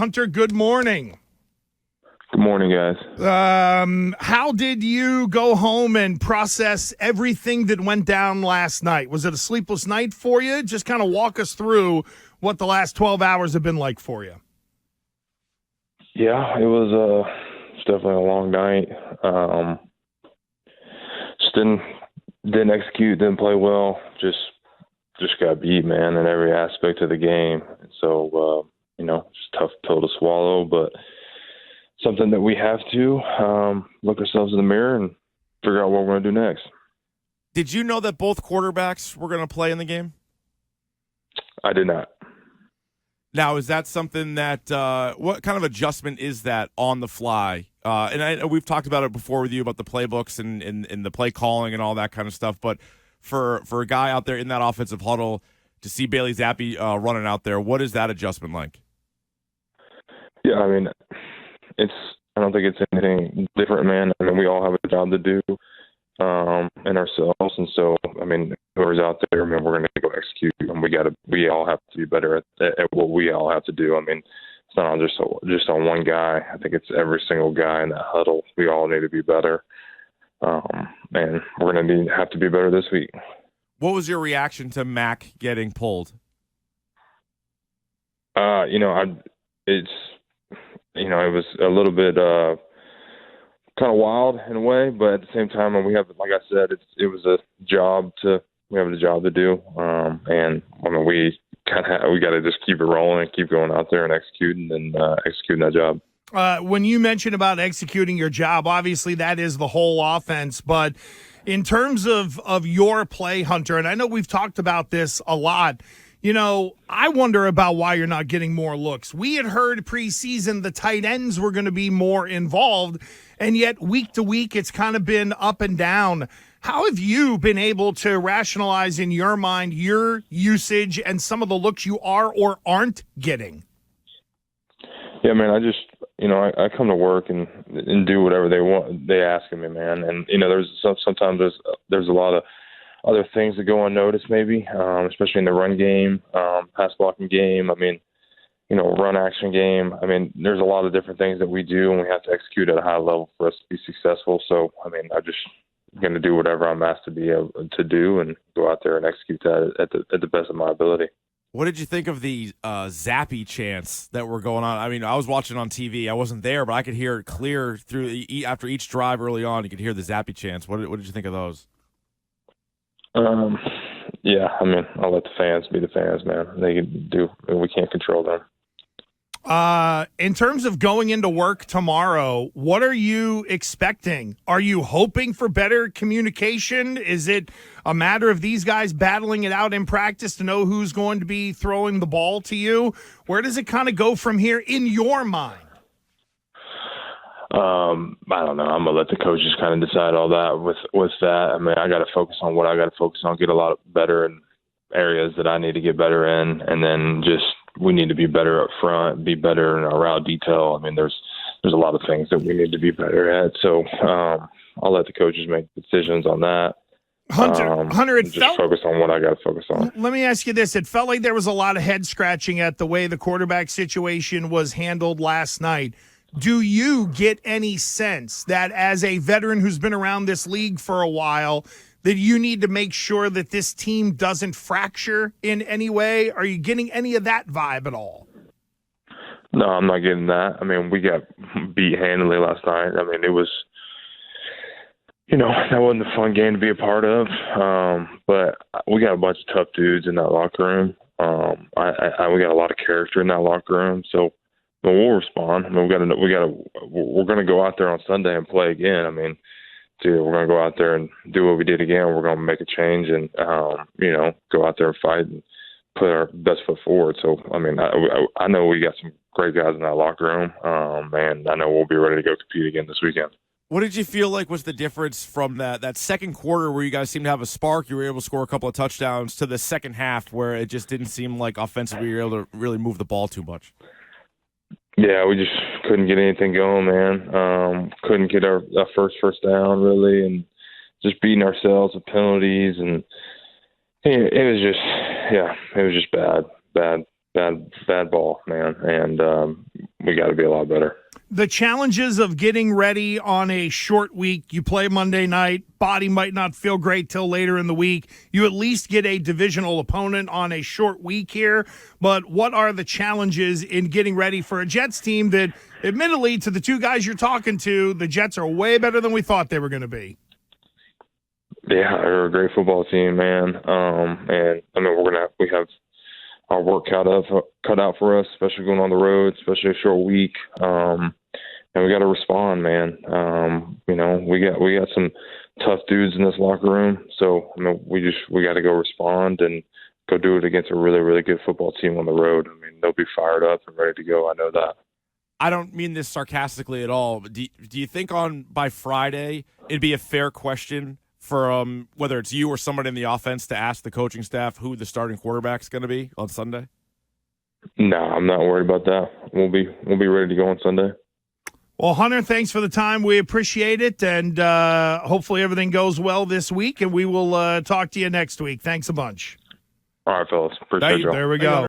Hunter, good morning. Good morning, guys. How did you go home and process everything that went down last night? Was it a sleepless night for you? Just kind of walk us through what the last 12 hours have been like for you. Yeah, it was definitely a long night. Just didn't execute, didn't play well. Just got beat, man, in every aspect of the game. So it's a tough pill to swallow, but something that we have to look ourselves in the mirror and figure out what we're going to do next. Did you know that both quarterbacks were going to play in the game? I did not. Now, is that something that what kind of adjustment is that on the fly? We've talked about it before with you about the playbooks and the play calling and all that kind of stuff. But for a guy out there in that offensive huddle to see Bailey Zappe running out there, what is that adjustment like? Yeah, I mean, I don't think it's anything different, man. I mean, we all have a job to do in ourselves, and so I mean, whoever's out there, I mean, we're going to go execute, and we all have to be better at what we all have to do. I mean, it's not just on one guy. I think it's every single guy in that huddle. We all need to be better, and we're going to have to be better this week. What was your reaction to Mac getting pulled? It was a little bit kind of wild in a way, but at the same time, we have, like I said, it was a job we have a job to do, and I mean we got to just keep it rolling and keep going out there and executing that job. When you mentioned about executing your job, obviously that is the whole offense, but in terms of your play, Hunter, and I know we've talked about this a lot. I wonder about why you're not getting more looks. We had heard preseason the tight ends were going to be more involved, and yet week to week it's kind of been up and down. How have you been able to rationalize in your mind your usage and some of the looks you are or aren't getting? Yeah, man, I come to work and do whatever they ask of me, man. And, sometimes there's a lot of other things that go unnoticed maybe, especially in the run game, pass blocking game. I mean, run action game. I mean, there's a lot of different things that we do, and we have to execute at a high level for us to be successful. So, I mean, I'm just going to do whatever I'm asked to be able to do and go out there and execute that at the best of my ability. What did you think of the Zappe chants that were going on? I mean, I was watching on TV. I wasn't there, but I could hear it clear through after each drive early on. You could hear the Zappe chants. What did you think of those? Yeah, I mean, I'll let the fans be the fans, man. They can do. We can't control them. In terms of going into work tomorrow, what are you expecting? Are you hoping for better communication? Is it a matter of these guys battling it out in practice to know who's going to be throwing the ball to you? Where does it kind of go from here in your mind? I don't know. I'm gonna let the coaches kind of decide all that. With that, I mean, I got to focus on what I got to focus on, get a lot better in areas that I need to get better in, and then we need to be better up front, be better in our route detail. I mean, there's a lot of things that we need to be better at. So I'll let the coaches make decisions on that. Hunter, it just felt, focus on what I got to focus on. Let me ask you this. It felt like there was a lot of head scratching at the way the quarterback situation was handled last night. Do you get any sense that as a veteran who's been around this league for a while, that you need to make sure that this team doesn't fracture in any way? Are you getting any of that vibe at all? No, I'm not getting that. I mean, we got beat handily last night. I mean, it was, that wasn't a fun game to be a part of. But we got a bunch of tough dudes in that locker room. We got a lot of character in that locker room. So, we'll respond. I mean, we're going to go out there on Sunday and play again. I mean, we're going to go out there and do what we did again. We're going to make a change and, go out there and fight and put our best foot forward. So, I mean, I know we got some great guys in that locker room, and I know we'll be ready to go compete again this weekend. What did you feel like was the difference from that second quarter where you guys seemed to have a spark, you were able to score a couple of touchdowns, to the second half where it just didn't seem like offensively you were able to really move the ball too much? Yeah, we just couldn't get anything going, man. Couldn't get our first down, really, and just beating ourselves with penalties. And it was just bad ball, man. And we got to be a lot better. The challenges of getting ready on a short week. You play Monday night, body might not feel great till later in the week. You at least get a divisional opponent on a short week here. But what are the challenges in getting ready for a Jets team that, admittedly, to the two guys you're talking to, the Jets are way better than we thought they were going to be? Yeah, they're a great football team, man. And I mean, we have our work cut out for us, especially going on the road, especially a short week. And we got to respond, man. You know, we got some tough dudes in this locker room, so I mean, we got to go respond and go do it against a really, really good football team on the road. I mean, they'll be fired up and ready to go. I know that. I don't mean this sarcastically at all, but do you think by Friday it'd be a fair question for whether it's you or somebody in the offense to ask the coaching staff who the starting quarterback is going to be on Sunday? No, I'm not worried about that. We'll be ready to go on Sunday. Well, Hunter, thanks for the time. We appreciate it, and hopefully everything goes well this week, and we will talk to you next week. Thanks a bunch. All right, fellas. Appreciate you. There we go.